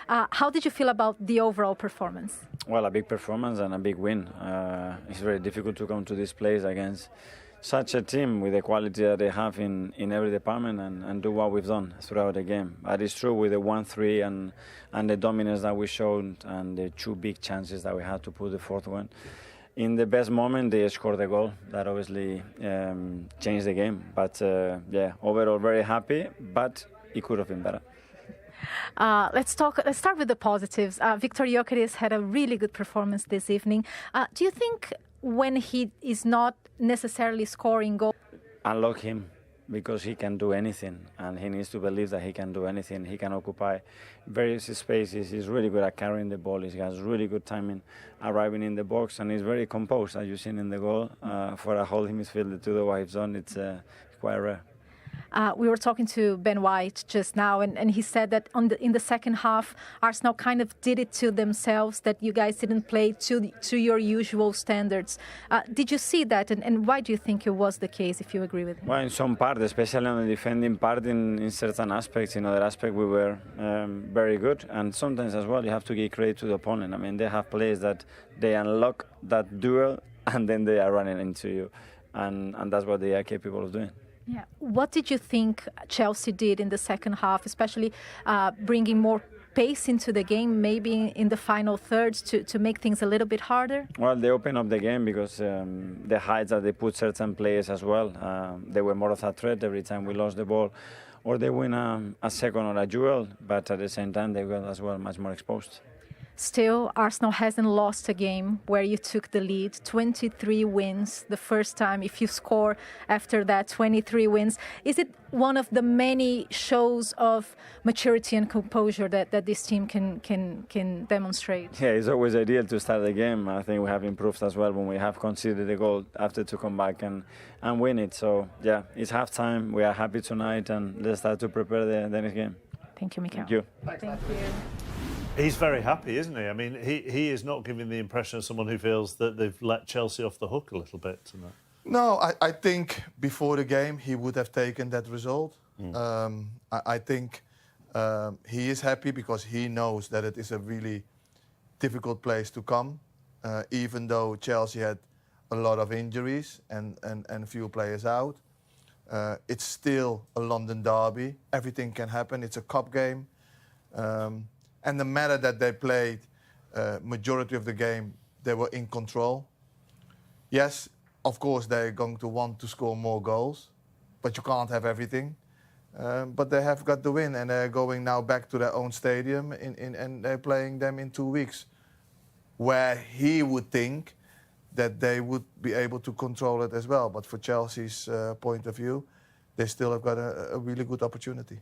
How did you feel about the overall performance? Well, a big performance and a big win. It's very difficult to come to this place against such a team with the quality that they have in every department and do what we've done throughout the game. But it's true with the 1-3 and the dominance that we showed and the two big chances that we had to put the fourth one. In the best moment, they scored a goal that obviously changed the game. But yeah, overall very happy, but it could have been better. Let's start with the positives. Viktor Gyökeres had a really good performance this evening. Do you think when he is not necessarily scoring goals, unlock him, because he can do anything and he needs to believe that he can do anything. He can occupy various spaces. He's really good at carrying the ball. He has really good timing arriving in the box, and he's very composed, as you've seen in the goal. For a holding midfielder to do what he's done, it's quite rare. We were talking to Ben White just now, and he said that in the second half, Arsenal kind of did it to themselves, that you guys didn't play to your usual standards. Did you see that, and why do you think it was the case, if you agree with him? Well, in some part, especially on the defending part, in certain aspects. In other aspects, we were very good, and sometimes as well, you have to give credit to the opponent. I mean, they have players that they unlock that duel, and then they are running into you, and that's what they are capable of doing. Yeah. What did you think Chelsea did in the second half, especially bringing more pace into the game, maybe in the final thirds to make things a little bit harder? Well, they opened up the game because the heights that they put certain players as well, they were more of a threat every time we lost the ball, or they win a second or a duel, but at the same time they were as well much more exposed. Still, Arsenal hasn't lost a game where you took the lead. 23 wins, the first time. If you score after that, 23 wins. Is it one of the many shows of maturity and composure that this team can demonstrate? Yeah, it's always ideal to start the game. I think we have improved as well when we have conceded the goal after to come back and win it. So, yeah, it's half-time. We are happy tonight, and let's start to prepare the next game. Thank you, Mikel. Thank you. Thank you. He's very happy, isn't he? I mean, he is not giving the impression of someone who feels that they've let Chelsea off the hook a little bit tonight. No, I think before the game he would have taken that result. I think he is happy because he knows that it is a really difficult place to come. Even though Chelsea had a lot of injuries and a few players out, it's still a London derby. Everything can happen. It's a cup game. And the matter that they played, majority of the game, they were in control. Yes, of course, they're going to want to score more goals, but you can't have everything. But they have got the win, and they're going now back to their own stadium, and they're playing them in 2 weeks, where he would think that they would be able to control it as well. But for Chelsea's point of view, they still have got a really good opportunity.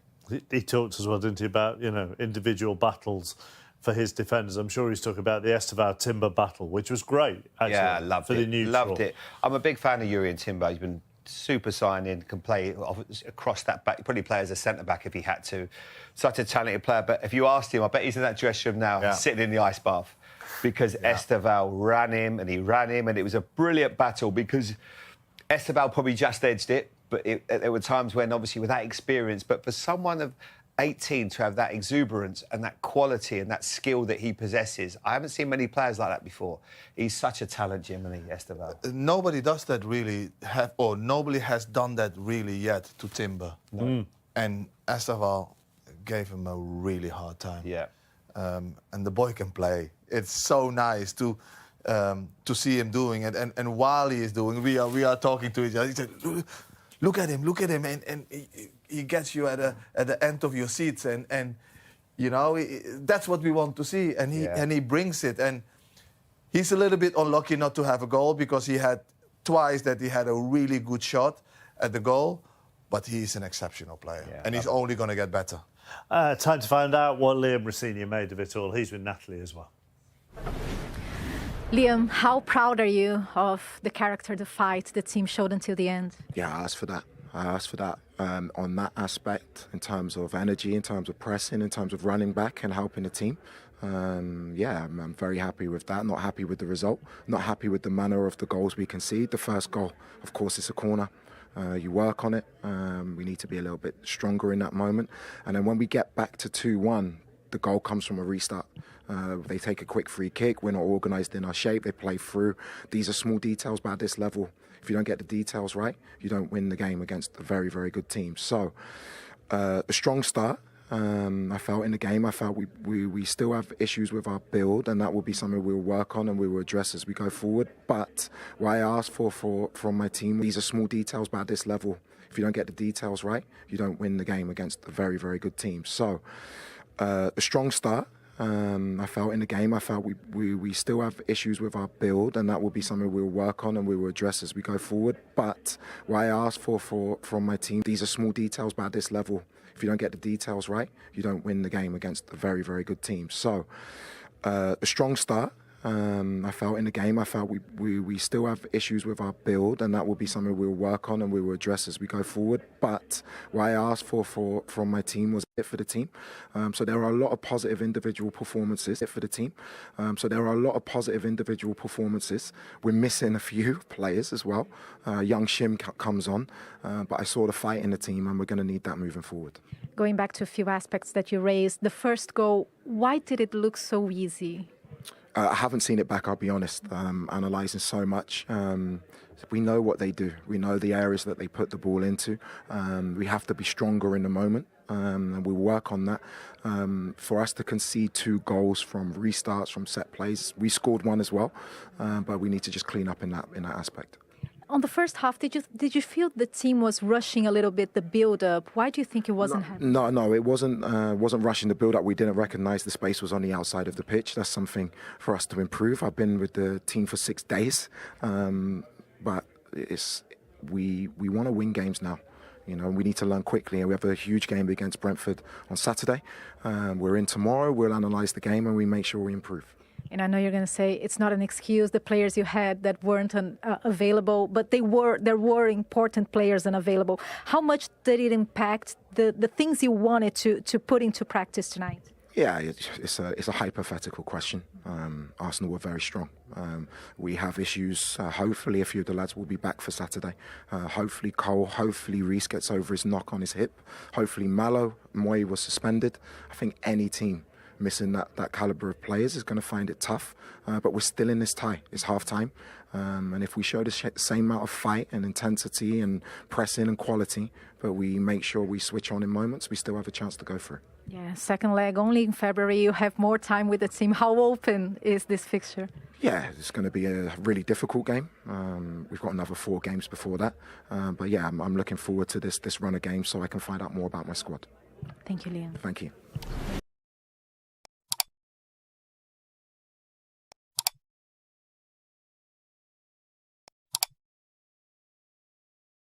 He talked as well, didn't he, about, you know, individual battles for his defenders. I'm sure he's talking about the Esteval Timber battle, which was great, actually. Yeah, loved for it. The neutral. Loved it. I'm a big fan of Jurrien Timber. He's been super signing, can play across that back, probably play as a centre-back if he had to. Such a talented player. But if you asked him, I bet he's in that dressing room now, sitting in the ice bath, because Esteval ran him, and it was a brilliant battle because Esteval probably just edged it. But there were times when, obviously, with that experience, but for someone of 18 to have that exuberance and that quality and that skill that he possesses, I haven't seen many players like that before. He's such a talent, Jiminy, Esteval. Nobody does that really, nobody has done that really yet to Timber. No. And Esteval gave him a really hard time. Yeah. And the boy can play. It's so nice to see him doing it. And while he is doing it, we are talking to each other. He said, look at him, and he gets you at the end of your seats, and you know, that's what we want to see, and he brings it, and he's a little bit unlucky not to have a goal because he had twice that he had a really good shot at the goal, but he's an exceptional player, and he's only going to get better. Time to find out what Liam Rossini made of it all. He's with Natalie as well. Liam, how proud are you of the character, the fight the team showed until the end? Yeah, I asked for that on that aspect, in terms of energy, in terms of pressing, in terms of running back and helping the team. I'm very happy with that. Not happy with the result. Not happy with the manner of the goals we concede. The first goal, of course, it's a corner. You work on it. We need to be a little bit stronger in that moment. And then when we get back to 2-1, the goal comes from a restart. They take a quick free kick. We're not organised in our shape. They play through. These are small details, but at this level, if you don't get the details right, you don't win the game against a very, very good team. So, a strong start. I felt in the game. I felt we still have issues with our build, and that will be something we'll work on and we will address as we go forward. But what I asked for from my team, these are small details, but at this level, if you don't get the details right, you don't win the game against a very, very good team. So, a strong start. I felt in the game. I felt we still have issues with our build, and that will be something we'll work on and we will address as we go forward. But what I asked for from my team, these are small details, but at this level, if you don't get the details right, you don't win the game against a very, very good team. So, a strong start. I felt in the game. I felt we still have issues with our build, and that will be something we'll work on and we will address as we go forward. But what I asked for from my team was it for the team. So there are a lot of positive individual performances for the team. So there are a lot of positive individual performances. We're missing a few players as well. Young Shim comes on, but I saw the fight in the team, and we're going to need that moving forward. Going back to a few aspects that you raised, the first goal, why did it look so easy? I haven't seen it back, I'll be honest, analysing so much. We know what they do. We know the areas that they put the ball into. We have to be stronger in the moment, and we'll work on that. For us to concede 2 goals from restarts, from set plays, we scored 1 as well, but we need to just clean up in that aspect. On the first half, did you feel the team was rushing a little bit the build-up? Why do you think it wasn't happening? No, it wasn't rushing the build-up. We didn't recognise the space was on the outside of the pitch. That's something for us to improve. I've been with the team for 6 days, but we want to win games now. You know, we need to learn quickly, and we have a huge game against Brentford on Saturday. We're in tomorrow. We'll analyse the game and we make sure we improve. And I know you're going to say it's not an excuse, the players you had that weren't available, but there were important players unavailable. How much did it impact the things you wanted to put into practice tonight? Yeah, it's a hypothetical question. Arsenal were very strong. We have issues. Hopefully a few of the lads will be back for Saturday. Hopefully Cole, hopefully Reece gets over his knock on his hip. Hopefully Malo, Moy was suspended. I think any team missing that calibre of players is going to find it tough, but we're still in this tie. It's half time, and if we show the same amount of fight and intensity and pressing and quality, but we make sure we switch on in moments, we still have a chance to go through. Yeah, second leg only in February. You have more time with the team. How open is this fixture? Yeah, it's going to be a really difficult game. We've got another 4 games before that, but yeah, I'm looking forward to this run of games so I can find out more about my squad. Thank you, Liam. Thank you.